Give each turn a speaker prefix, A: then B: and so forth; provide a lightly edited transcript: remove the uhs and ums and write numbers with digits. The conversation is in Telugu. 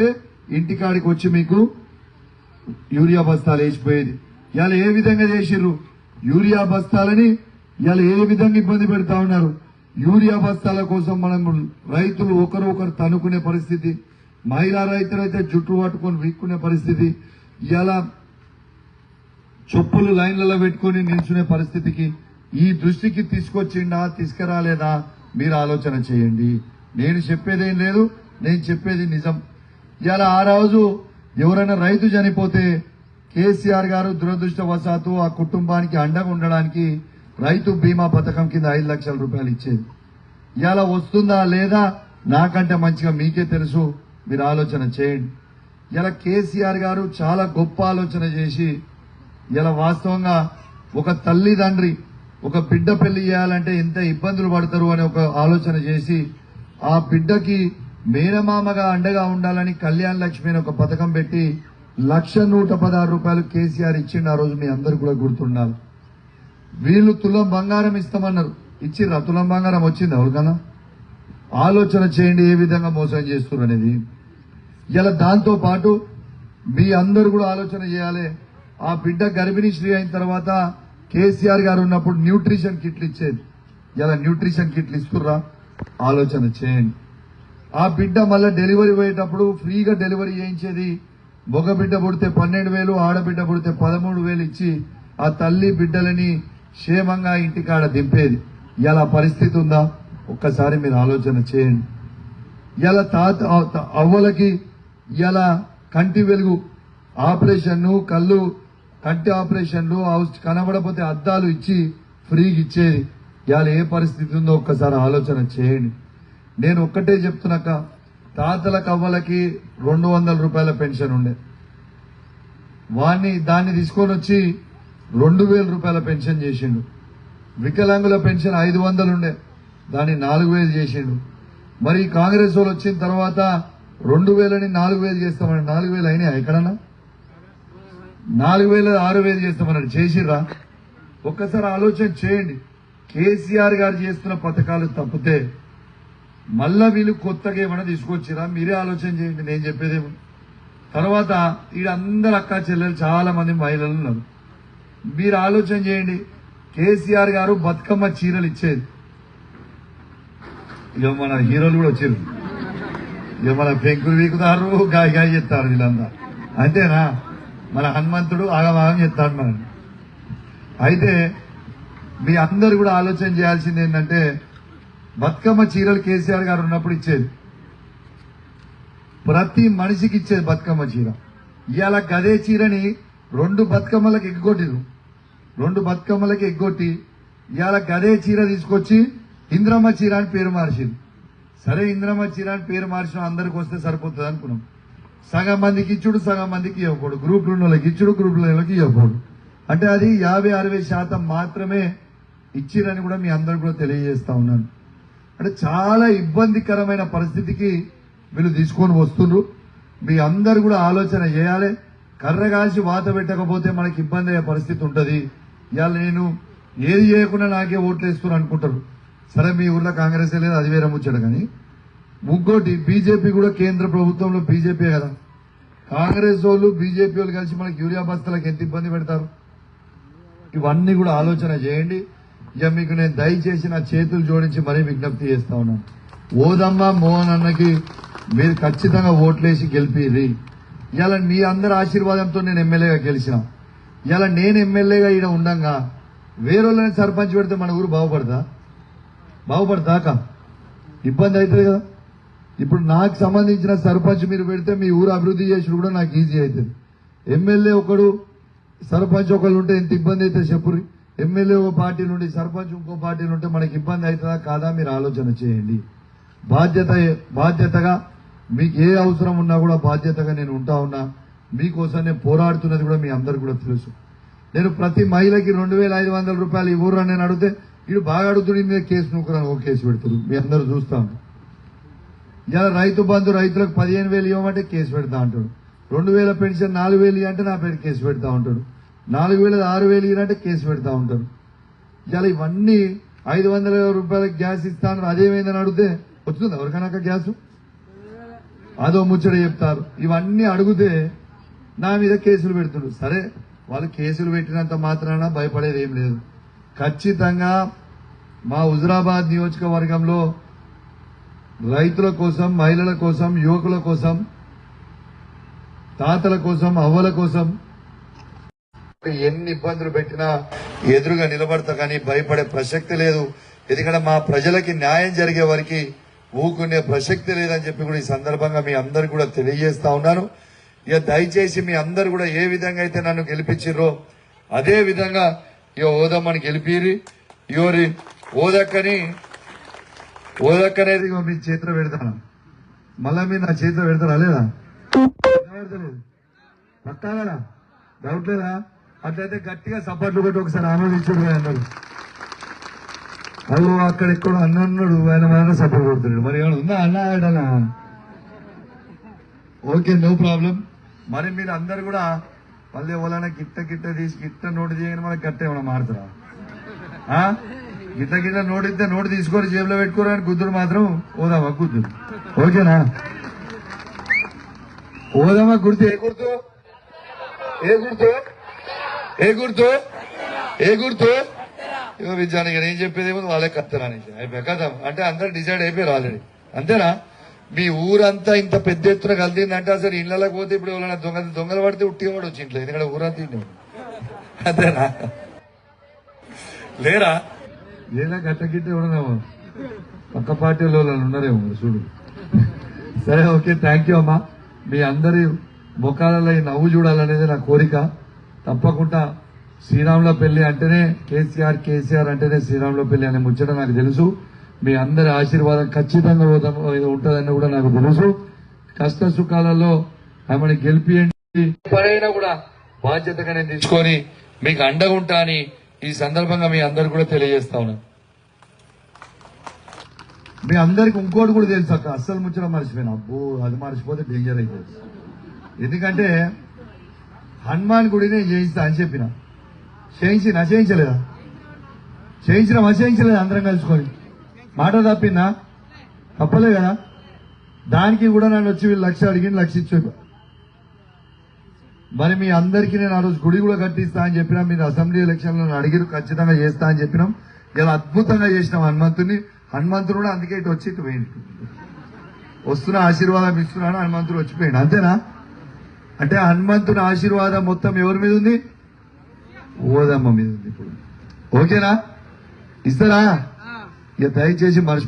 A: పోతే ఇంటికాడికి వచ్చి మీకు యూరియా బస్తాలు వేసిపోయేది. ఇవాళ ఏ విధంగా చేసిర్రు? యూరియా బస్తాలని ఇవాళ ఏ విధంగా ఇబ్బంది పెడతా ఉన్నారు. యూరియా బస్తాల కోసం మనం రైతులు ఒకరు తనుకునే పరిస్థితి, మహిళా రైతులైతే జుట్టు పట్టుకొని వీక్కునే పరిస్థితి, ఇవాళ చెప్పులు లైన్లలో పెట్టుకుని నిల్చునే పరిస్థితికి ఈ దృష్టికి తీసుకురాలేదా మీరు ఆలోచన చేయండి. నేను చెప్పేదేం లేదు, నేను చెప్పేది నిజం. ఇవాళ ఆ రోజు ఎవరైనా రైతు చనిపోతే కేసీఆర్ గారు దురదృష్టవశాత్తు ఆ కుటుంబానికి అండగా ఉండడానికి రైతు బీమా పథకం కింద 5 లక్షల రూపాయలు ఇచ్చేది. ఇవాళ వస్తుందా లేదా నాకంటే మంచిగా మీకే తెలుసు, మీరు ఆలోచన చేయండి. ఇలా కేసీఆర్ గారు చాలా గొప్ప ఆలోచన చేసి ఇలా వాస్తవంగా ఒక తల్లిదండ్రి ఒక బిడ్డ పెళ్లి చేయాలంటే ఎంత ఇబ్బందులు పడతారు అని ఒక ఆలోచన చేసి ఆ బిడ్డకి మేనమామగా అండగా ఉండాలని కళ్యాణ లక్ష్మి అని ఒక పథకం పెట్టి 1,116 రూపాయలు కేసీఆర్ ఇచ్చిండు. ఆ రోజు మీ అందరు కూడా గుర్తుండాలి. వీళ్ళు తులం బంగారం ఇస్తామన్నారు, ఇచ్చిర్రా? తులం బంగారం వచ్చింది ఎవరికన్నా? ఆలోచన చేయండి ఏ విధంగా మోసం చేస్తున్నారు అనేది. ఇలా దాంతో పాటు మీ అందరు కూడా ఆలోచన చేయాలి. ఆ బిడ్డ గర్భిణీ శ్రీ అయిన తర్వాత కేసీఆర్ గారు ఉన్నప్పుడు న్యూట్రిషన్ కిట్లు ఇచ్చేది. ఇలా న్యూట్రిషన్ కిట్లు ఇస్తుర్రా? ఆలోచన చేయండి. ఆ బిడ్డ మళ్ళీ డెలివరీ పోయేటప్పుడు ఫ్రీగా డెలివరీ చేయించేది. మగ బిడ్డ పుడితే 12,000, ఆడబిడ్డ పుడితే 13,000 ఇచ్చి ఆ తల్లి బిడ్డలని క్షేమంగా ఇంటికాడ దింపేది. ఇలా పరిస్థితి ఉందా? ఒక్కసారి మీరు ఆలోచన చేయండి. ఇలా అవ్వలకి ఇలా కంటి వెలుగు ఆపరేషన్ను, కంటి ఆపరేషన్లు కనబడపోతే అద్దాలు ఇచ్చి ఫ్రీగా ఇచ్చేది. ఇవాళ ఏ పరిస్థితి ఉందో ఒక్కసారి ఆలోచన చేయండి. నేను ఒక్కటే చెప్తున్నాక, తాతలకు అవ్వలకి 200 రూపాయల పెన్షన్ ఉండే, దాన్ని తీసుకొని వచ్చి 2,000 రూపాయల పెన్షన్ చేసిండు. వికలాంగుల పెన్షన్ 500 ఉండే, దాన్ని 4,000 చేసిండు. మరి కాంగ్రెస్ వాళ్ళు వచ్చిన తర్వాత 2,000ని 4,000 చేస్తామన్నాడు. 4,000 అయినాయి ఎక్కడన్నా? 4,000 6,000 చేస్తామన్నాడు. చేసిర్రా? ఒక్కసారి ఆలోచన చేయండి. కేసీఆర్ గారు చేస్తున్న పథకాలు తప్పితే మళ్ళా వీళ్ళు కొత్తగా ఏమైనా తీసుకొచ్చిరా? మీరే ఆలోచన చేయండి, నేను చెప్పేదేమో. తర్వాత అందరు అక్క చెల్లెలు చాలా మంది మహిళలు ఉన్నారు. మీరు ఆలోచన చేయండి. కేసీఆర్ గారు బతుకమ్మ చీరలు ఇచ్చేది. ఇక మన హీరోలు కూడా వచ్చారు, ఇక మన పెంకులు వీకుతారు, గాయ చెప్తారు వీళ్ళంతా. అంతేనా? మన హనుమంతుడు ఆగమాగం చెప్తాడు మనని. అయితే మీ అందరు కూడా ఆలోచన చేయాల్సింది ఏంటంటే, బతుకమ్మ చీరలు కేసీఆర్ గారు ఉన్నప్పుడు ఇచ్చేది, ప్రతి మనిషికి ఇచ్చేది బతుకమ్మ చీర. ఇవాళ గదే చీరని 2 బతుకమ్మలకు ఎగ్గొట్టిరు. 2 బతుకమ్మలకి ఎగ్గొట్టి ఇవాళ గదే చీర తీసుకొచ్చి ఇంద్రమ్మ చీర అని పేరు మార్చింది. సరే, ఇంద్రమ్మ చీర అని పేరు మార్చిన అందరికి వస్తే సరిపోతుంది అనుకున్నాం. సగం మందికి ఇచ్చుడు, సగం మందికి ఇవ్వకూడదు. గ్రూప్ 2 ఇచ్చుడు, గ్రూప్ 2 ఇవ్వకూడదు. అంటే అది 50-60% మాత్రమే ఇచ్చిరని కూడా మీ అందరు కూడా తెలియజేస్తా ఉన్నాను. అంటే చాలా ఇబ్బందికరమైన పరిస్థితికి వీళ్ళు తీసుకొని వస్తున్నారు. మీ అందరు కూడా ఆలోచన చేయాలి. కర్ర కాల్చి వాత పెట్టకపోతే మనకి ఇబ్బంది అయ్యే పరిస్థితి ఉంటుంది. ఇవాళ నేను ఏది చేయకుండా నాకే ఓట్లు వేస్తున్నా అనుకుంటారు. సరే, మీ ఊర్లో కాంగ్రెస్ లేదు, అది వేరే ముచ్చట. కానీ ఇంకోటి, బీజేపీ కూడా కేంద్ర ప్రభుత్వంలో బీజేపీ కదా. కాంగ్రెస్ వాళ్ళు బీజేపీ వాళ్ళు కలిసి మనకి యూరియా బస్తాలకు ఎంత ఇబ్బంది పెడతారు. ఇవన్నీ కూడా ఆలోచన చేయండి. ఇక మీకు నేను దయచేసి నా చేతులు జోడించి మరీ విజ్ఞప్తి చేస్తా ఉన్నాను. ఓదమ్మ మోహన్ అన్నకి మీరు ఖచ్చితంగా ఓట్లేసి గెలిపిరి. ఇలా మీ అందరి ఆశీర్వాదంతో నేను ఎమ్మెల్యేగా గెలిచిన. ఇలా నేను ఎమ్మెల్యేగా ఈడ ఉండంగా వేరేళ్ళని సర్పంచ్ పెడితే మన ఊరు బాగుపడతాక ఇబ్బంది అవుతుంది కదా. ఇప్పుడు నాకు సంబంధించిన సర్పంచ్ మీరు పెడితే మీ ఊరు అభివృద్ధి చేసి కూడా నాకు ఈజీ అవుతుంది. ఎమ్మెల్యే ఒకడు, సర్పంచ్ ఒకళ్ళు ఉంటే ఎంత ఇబ్బంది అవుతుంది చెప్పురి. ఎమ్మెల్యే ఒక పార్టీ నుండి సర్పంచ్ ఇంకో పార్టీ నుండి మనకి ఇబ్బంది అవుతుందా కాదా మీరు ఆలోచన చేయండి. బాధ్యతగా మీకు ఏ అవసరం ఉన్నా కూడా బాధ్యతగా నేను ఉంటా ఉన్నా. మీకోసం నేను పోరాడుతున్నది కూడా మీ అందరు కూడా తెలుసు. నేను ప్రతి మహిళకి 2,500 రూపాయలు ఇవ్వరు నేను అడిగితే వీడు బాగా అడుగుతుంది, మీద కేసు నూకురాను ఓ కేసు పెడతారు. మీ అందరూ చూస్తాం. ఇలా రైతు బంధు రైతులకు 15,000 ఇవ్వమంటే కేసు పెడతా అంటాడు. 2,000 పెన్షన్ 4,000 అంటే నా పేరు కేసు పెడతా ఉంటాడు. 4,000 6,000 ఇవ్వాలంటే కేసు పెడతా ఉంటారు. ఇలా ఇవన్నీ 500 రూపాయలకు గ్యాస్ ఇస్తాను, అదేమైందని అడిగితే వస్తుంది ఎవరికైనా గ్యాస్? అదో ముచ్చట చెప్తారు. ఇవన్నీ అడిగితే నా మీద కేసులు పెడుతున్నారు. సరే, వాళ్ళు కేసులు పెట్టినంత మాత్రాన భయపడేది ఏం లేదు. ఖచ్చితంగా మా హుజురాబాద్ నియోజకవర్గంలో రైతుల కోసం, మహిళల కోసం, యువకుల కోసం, తాతల కోసం, అవ్వల కోసం ఎన్ని ఇబ్బందులు పెట్టినా ఎదురుగా నిలబడతా కానీ భయపడే ప్రసక్తి లేదు. ఎందుకంటే మా ప్రజలకి న్యాయం జరిగే వరకు ఊకునే ప్రసక్తి లేదని చెప్పి కూడా ఈ సందర్భంగా మీ అందరికి కూడా తెలియజేస్తా ఉన్నాను. ఇక దయచేసి మీ అందరు కూడా ఏ విధంగా అయితే నన్ను గెలిపించారో అదే విధంగా ఇక ఓదమ్మని గెలిపిరి. ఇవరి ఓదక్కనేది మీ చేతిలో పెడతాను. మళ్ళా మీరు నా చేతిలో పెడతారా లేదా? పెడతలేదు పక్కాగా డౌట్ లేదా? అట్లయితే గట్టిగా సపోర్ట్లు కొట్టి ఒకసారి ఆమోదించాడు అన్నారు. అయ్యో అక్కడ ఎక్కడో అన్నాడు, ఆయన మన సపోర్ట్ కొడుతున్నాడు. మరి ఏమైనా ఉందా అన్నాడనా? Okay, no problem. మరి మీరు అందరు కూడా మళ్ళీ ఎవరైనా గిట్ట తీసి గిట్ట నోటు చేయని మనకి గట్ట ఏమైనా మారుతారా? గిట్ట నోటిస్తే నోటు తీసుకొని జేబులో పెట్టుకోరు అని గుద్దురు మాత్రం ఓదామా గుద్దురు. ఓకేనా? ఓదామా గుర్తు ఏ గుర్తు ఏ గుర్తు ఏ గుర్తు ఏ గుర్తు ఇవో విద్యానికి నేను చెప్పేది ఏమో వాళ్ళే కత్తరా అయిపోయా కదా. అంటే అందరు డిసైడ్ అయిపోయారు ఆల్రెడీ. అంతేనా? మీ ఊరంతా ఇంత పెద్ద ఎత్తున కలిదిందంటే అసలు ఇళ్లలోకి పోతే ఇప్పుడు ఎవరైనా దొంగలు పడితే ఉట్టివాడు వచ్చి ఇంట్లో. ఎందుకంటే ఊరంతా ఇంటి అంతేనా? లేదా గట్ట గిట్ట ఎవడన్నా పక్క పార్టీ వాళ్ళు ఉన్నారేమో చూడు. సరే, ఓకే, థ్యాంక్ యూ అమ్మా. మీ అందరి ముఖాలలో ఈ నవ్వు చూడాలనేది నా కోరిక. తప్పకుండా శ్రీరాముల పెళ్లి అంటేనే కేసీఆర్ అంటేనే శ్రీరాముల పెళ్లి అనే ముచ్చట నాకు తెలుసు. మీ అందరి ఆశీర్వాదం ఖచ్చితంగా ఉంటుందని కూడా నాకు తెలుసు. కష్ట సుఖాలలో ఆమెను గెలిపియండి. పరైనా కూడా బాధ్యతగా నేను తీసుకొని మీకు అండగా ఉంటా అని ఈ సందర్భంగా మీ అందరు కూడా తెలియజేస్తా ఉన్నాను. మీ అందరికి ఇంకోటి కూడా తెలుసు అక్క, అస్సలు ముచ్చట మర్చిపోయినా. అబ్బో, అది మర్చిపోతే డేంజర్ అయిపోతుంది. ఎందుకంటే హనుమాన్ గుడిని చేయిస్తా అని చెప్పిన. చేయించలేదా? చేయించలేదా? అందరం కలుసుకొని మాట తప్పిందా? తప్పలే కదా. దానికి కూడా నన్ను వచ్చి వీళ్ళు 1,00,000 అడిగి 1,00,000 ఇచ్చారు. మరి మీ అందరికీ నేను ఆ రోజు గుడి కూడా కట్టిస్తా అని చెప్పినా. మీరు అసెంబ్లీ ఎలక్షన్లో అడిగిరు, ఖచ్చితంగా చేస్తా అని చెప్పినాం. ఇలా అద్భుతంగా చేసినాం హనుమంతుడు కూడా. అందుకే ఇటు వచ్చి ఇటు పోయింది. వస్తున్న ఆశీర్వాదం ఇస్తున్నాను, హనుమంతుడు వచ్చిపోయింది. అంతేనా? అంటే హనుమంతుని ఆశీర్వాదం మొత్తం ఎవరి మీద ఉంది? ఓదమ్మ మీద ఉంది. ఇప్పుడు ఓకేనా? ఇస్తారా? ఇక దయచేసి మర్చి